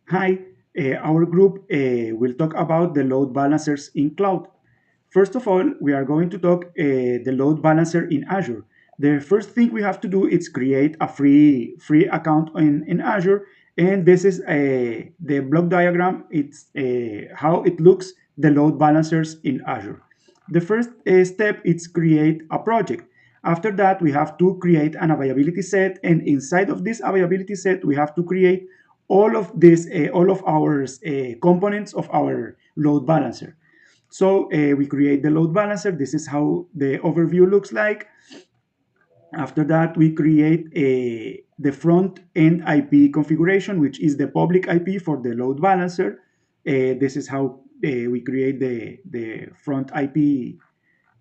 Hi, our group will talk about the load balancers in cloud. First of all, we are going to talk the load balancer in Azure. The first thing we have to do is create a free account in Azure, and this is the block diagram. It's how it looks the load balancers in Azure. The first step is create a project. After that, we have to create an availability set, and inside of this availability set, we have to create all of our components of our load balancer. So we create the load balancer. This is how the overview looks like. After that, we create the front end IP configuration, which is the public IP for the load balancer. This is how we create the front IP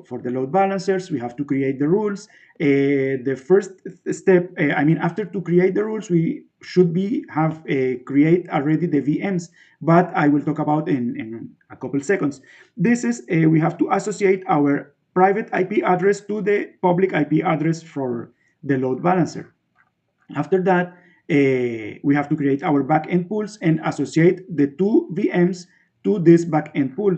for the load balancers. We have to create the rules. The first step, after to create the rules, we should be have create already the VMs, but I will talk about in a couple seconds. This is we have to associate our private IP address to the public IP address for the load balancer. After that, we have to create our backend pools and associate the two VMs to this backend pool.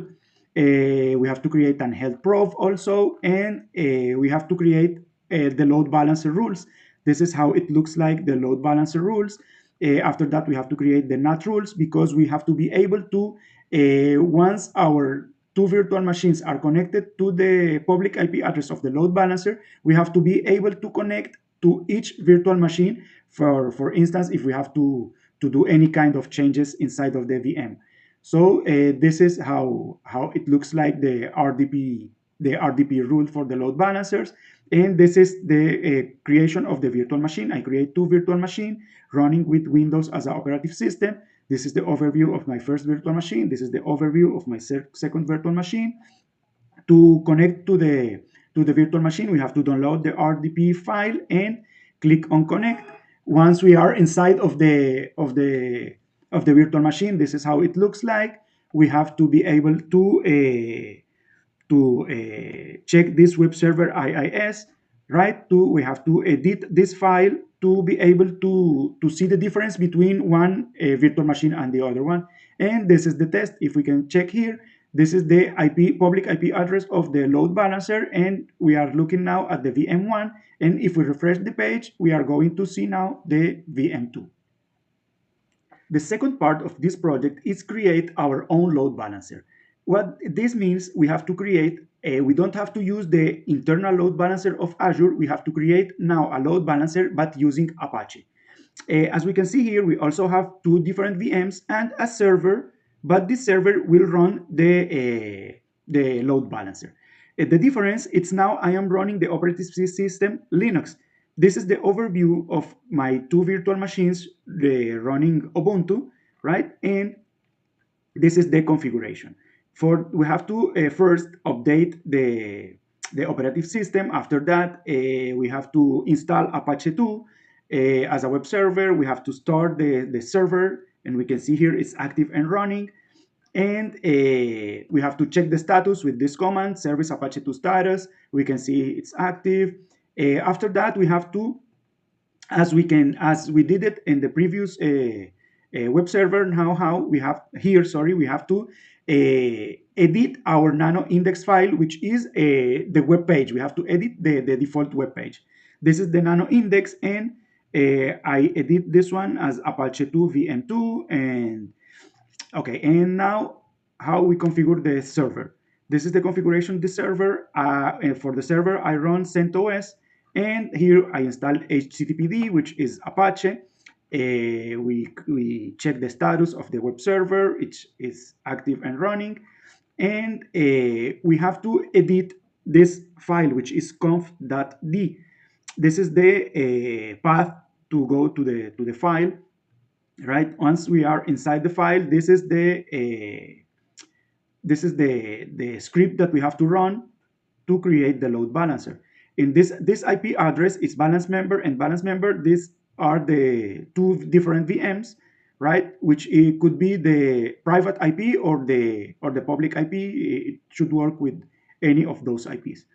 We have to create an health probe also, and we have to create the load balancer rules. This is how it looks like the load balancer rules. After that, we have to create the NAT rules because we have to be able to, once our two virtual machines are connected to the public IP address of the load balancer, we have to be able to connect to each virtual machine. For instance, if we have to do any kind of changes inside of the VM. So this is how it looks like the RDP rule for the load balancers. And this is the creation of the virtual machine. I create two virtual machine running with Windows as an operative system. This is the overview of my first virtual machine. This is the overview of my second virtual machine. To connect to the virtual machine, we have to download the RDP file and click on connect. Once we are inside of the virtual machine, this is how it looks like. We have to be able to check this web server IIS, right? We have to edit this file to be able to see the difference between one virtual machine and the other one. And this is the test. If we can check here, this is the public IP address of the load balancer, and we are looking now at the VM1. And if we refresh the page, we are going to see now the VM2. The second part of this project is create our own load balancer. What this means, we have to create, we don't have to use the internal load balancer of Azure. We have to create now a load balancer, but using Apache. As we can see here, we also have two different VMs and a server, but this server will run the load balancer. The difference, it's now I am running the operating system Linux. This is the overview of my two virtual machines running Ubuntu, right? And this is the configuration. We have to first update the operative system. After that, we have to install Apache 2 as a web server. We have to start the server, and we can see here it's active and running. And we have to check the status with this command, service Apache 2 status. We can see it's active. After that, we have to, as we did it in the previous web server, now how we have here, sorry, we have to edit our nano index file, which is the web page. We have to edit the default web page. This is the nano index, and I edit this one as Apache 2 VM2. And okay, and now how we configure the server. This is the configuration of the server. And for the server, I run CentOS, and here I install HTTPD, which is Apache. We check the status of the web server, it is active and running, and we have to edit this file, which is conf.d. This is the path to go to the file, right? Once we are inside the file, this is the script that we have to run to create the load balancer. In this IP address is balance member and balance member. These are the two different VMs, right? Which it could be the private IP or the public IP. It should work with any of those IPs.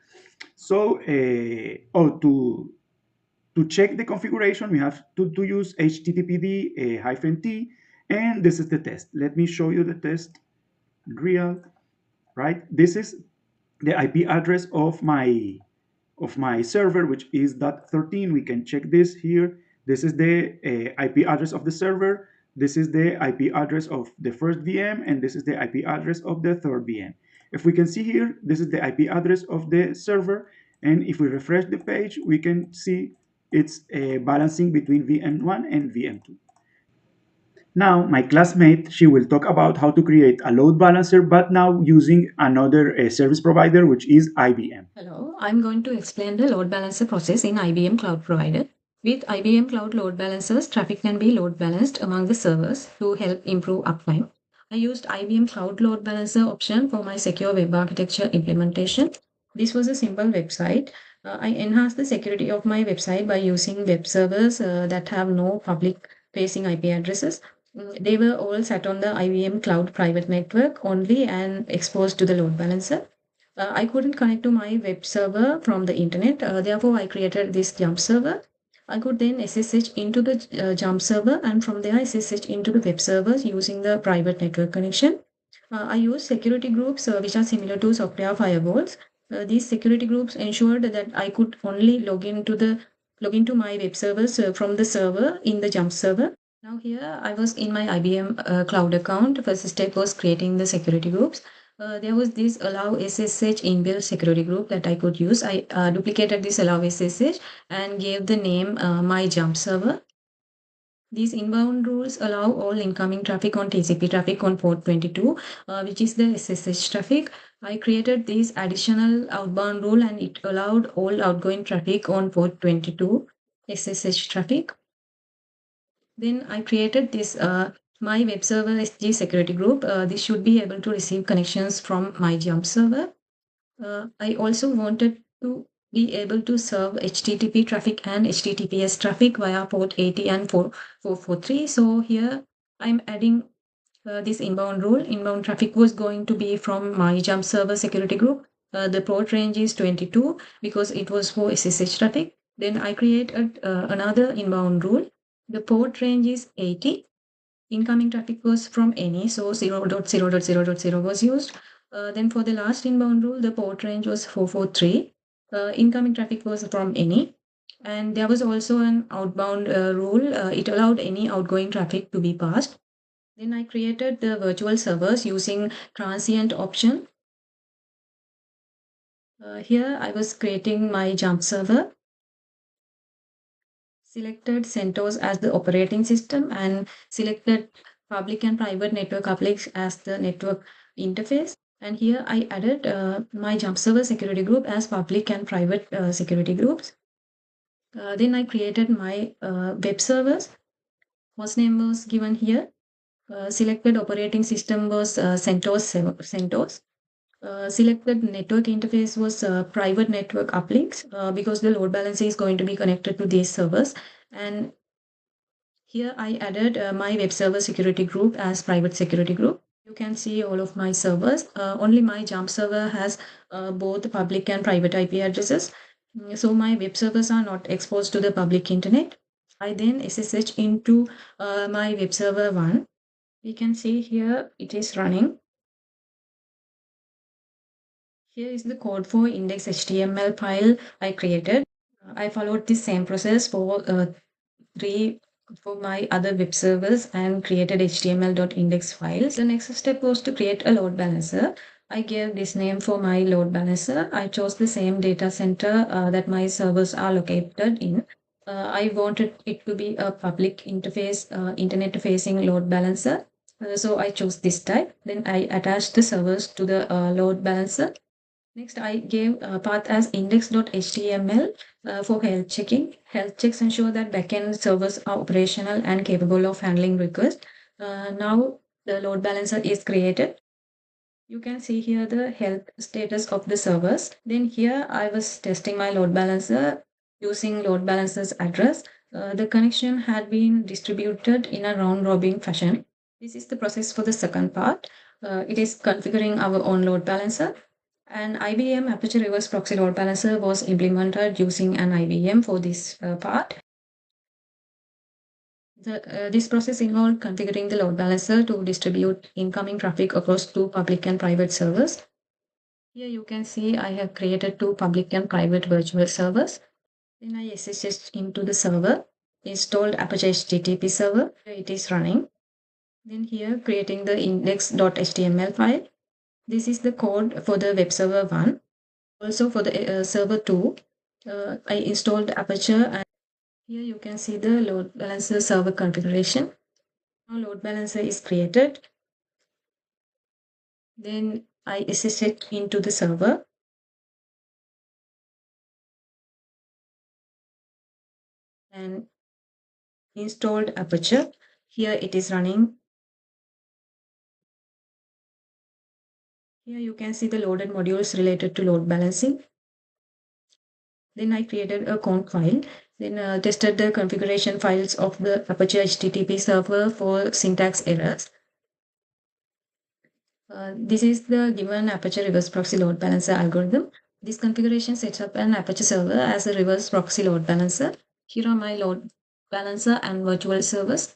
So, to check the configuration, we have to use HTTPD -t, And this is the test. Let me show you the test in real, right? This is the IP address of my server, which is .13. We can check this here. This is the IP address of the server. This is the IP address of the first VM, and this is the IP address of the third VM. If we can see here, this is the IP address of the server, and if we refresh the page, we can see it's balancing between VM1 and VM2. Now, my classmate, she will talk about how to create a load balancer, but now using another service provider, which is IBM. Hello, I'm going to explain the load balancer process in IBM Cloud Provider. With IBM Cloud Load Balancers, traffic can be load balanced among the servers to help improve uptime. I used IBM Cloud Load Balancer option for my secure web architecture implementation. This was a simple website. I enhanced the security of my website by using web servers that have no public facing IP addresses. They were all set on the IBM Cloud private network only and exposed to the load balancer. I couldn't connect to my web server from the internet. Therefore, I created this jump server. I could then SSH into the jump server, and from there SSH into the web servers using the private network connection. I use security groups which are similar to software firewalls. These security groups ensured that I could only log into my web servers from the server in the jump server. Now here I was in my IBM cloud account. First step was creating the security groups. There was this allow SSH inbuilt security group that I could use. I duplicated this allow SSH and gave the name my jump server. These inbound rules allow all incoming traffic on TCP traffic on port 22, which is the SSH traffic. I created this additional outbound rule and it allowed all outgoing traffic on port 22 SSH traffic. Then I created this my web server SG security group. This should be able to receive connections from my jump server. I also wanted to be able to serve HTTP traffic and HTTPS traffic via port 80 and 443. So here I'm adding this inbound rule. Inbound traffic was going to be from my jump server security group. The port range is 22 because it was for SSH traffic. Then I created another inbound rule. The port range is 80. Incoming traffic was from any, so 0.0.0.0 was used. Then for the last inbound rule, the port range was 443. Incoming traffic was from any. And there was also an outbound rule. It allowed any outgoing traffic to be passed. Then I created the virtual servers using transient option. Here I was creating my jump server. Selected CentOS as the operating system and selected public and private network uplink as the network interface. And here I added my jump server security group as public and private security groups. Then I created my web servers. Host name was given here. Selected operating system was CentOS. Selected network interface was private network uplinks because the load balancer is going to be connected to these servers. And here I added my web server security group as private security group. You can see all of my servers. Only my jump server has both public and private IP addresses. So my web servers are not exposed to the public internet. I then SSH into my web server 1. We can see here it is running. Here is the code for index HTML file I created. I followed the same process for three for my other web servers and created html.index files. The next step was to create a load balancer. I gave this name for my load balancer. I chose the same data center that my servers are located in. I wanted it to be a public interface, internet facing load balancer. So I chose this type. Then I attached the servers to the load balancer. Next, I gave path as index.html for health checking. Health checks ensure that backend servers are operational and capable of handling requests. Now the load balancer is created. You can see here the health status of the servers. Then here I was testing my load balancer using load balancer's address. The connection had been distributed in a round robin fashion. This is the process for the second part. It is configuring our own load balancer. An IBM Aperture Reverse Proxy Load Balancer was implemented using an IBM for this part. This process involved configuring the load balancer to distribute incoming traffic across two public and private servers. Here you can see I have created two public and private virtual servers. Then I SSH into the server, installed Apache HTTP server. Here it is running. Then here creating the index.html file. This is the code for the web server 1. Also for the server 2, I installed Aperture, and here you can see the load balancer server configuration. Now load balancer is created. Then I SSH into the server and installed Aperture. Here it is running. Here you can see the loaded modules related to load balancing. Then I created a conf file. Then tested the configuration files of the Apache HTTP server for syntax errors. This is the given Apache reverse proxy load balancer algorithm. This configuration sets up an Apache server as a reverse proxy load balancer. Here are my load balancer and virtual servers.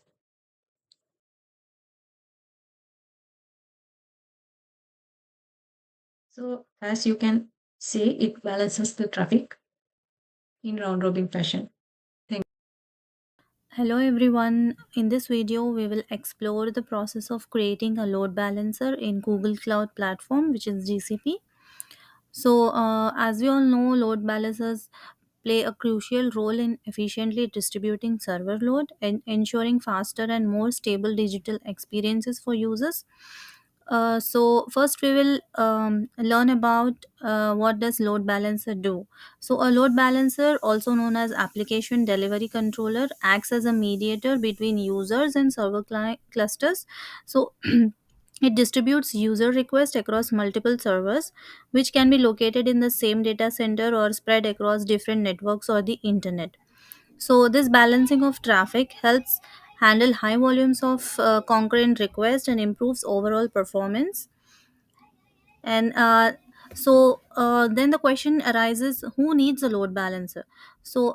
So as you can see, it balances the traffic in round robin fashion. Thank Hello everyone. In this video, we will explore the process of creating a load balancer in Google Cloud Platform, which is GCP. So, as we all know, load balancers play a crucial role in efficiently distributing server load and ensuring faster and more stable digital experiences for users. So first we will learn about what does load balancer do. So a load balancer, also known as application delivery controller, acts as a mediator between users and server clusters. So it distributes user requests across multiple servers, which can be located in the same data center or spread across different networks or the internet. So this balancing of traffic helps handle high volumes of concurrent requests and improves overall performance. And then the question arises, who needs a load balancer? So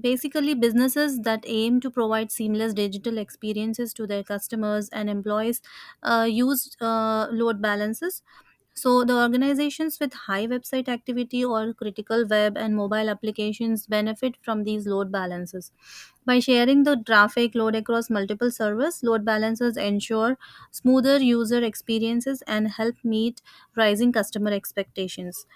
basically, businesses that aim to provide seamless digital experiences to their customers and employees use load balancers. So the organizations with high website activity or critical web and mobile applications benefit from these load balancers. By sharing the traffic load across multiple servers, load balancers ensure smoother user experiences and help meet rising customer expectations.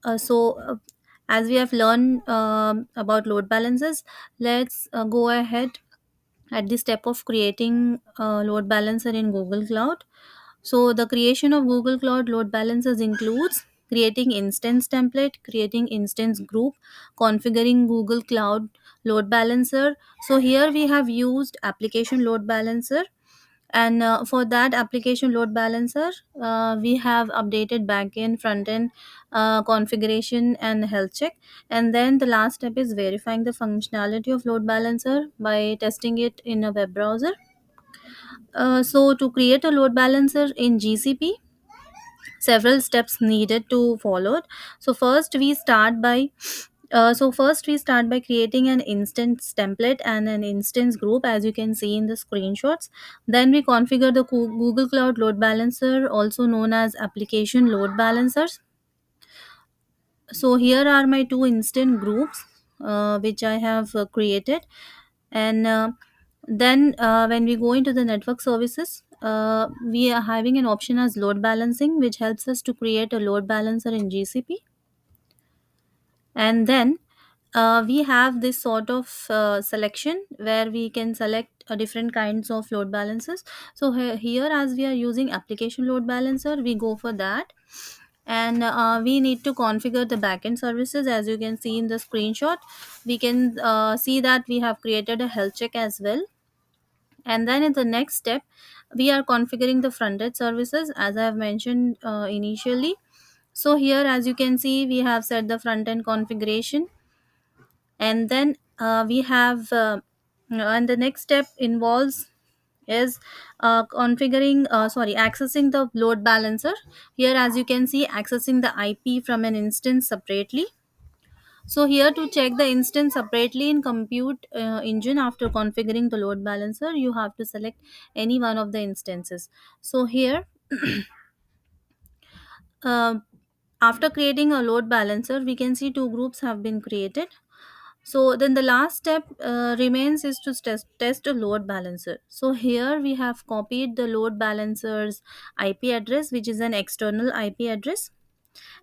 As we have learned about load balancers, let's go ahead at the step of creating a load balancer in Google Cloud. So the creation of Google Cloud load balancers includes creating instance template, creating instance group, configuring Google Cloud load balancer. So here we have used application load balancer, and for that application load balancer, we have updated backend, frontend configuration and health check. And then the last step is verifying the functionality of load balancer by testing it in a web browser. So to create a load balancer in GCP, several steps needed to followed. So first we start by creating an instance template and an instance group, as you can see in the screenshots. Then we configure the Google Cloud load balancer, also known as application load balancers. So here are my two instant groups which I have created. And then when we go into the network services, we are having an option as load balancing, which helps us to create a load balancer in GCP. And then we have this sort of selection where we can select different kinds of load balancers. So here, as we are using application load balancer, we go for that. And we need to configure the backend services. As you can see in the screenshot, we can see that we have created a health check as well. And then in the next step, we are configuring the front-end services, as I have mentioned initially. So here, as you can see, we have set the front-end configuration. And then we have and the next step involves is accessing the load balancer. Here, as you can see, accessing the IP from an instance separately. So here, to check the instance separately in compute engine, after configuring the load balancer, you have to select any one of the instances. So here, uh, after creating a load balancer, we can see two groups have been created. So then the last step remains is to test a load balancer. So here we have copied the load balancer's IP address, which is an external IP address,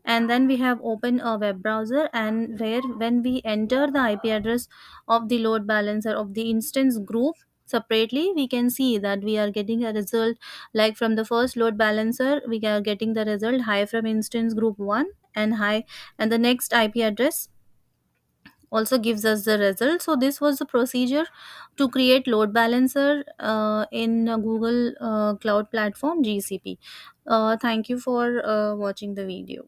and then we have opened a web browser, and where when we enter the IP address of the load balancer of the instance group separately, we can see that we are getting a result. Like from the first load balancer, we are getting the result high from instance group 1 and high, and the next IP address also gives us the result. So this was the procedure to create load balancer in Google Cloud Platform, GCP. Thank you for watching the video.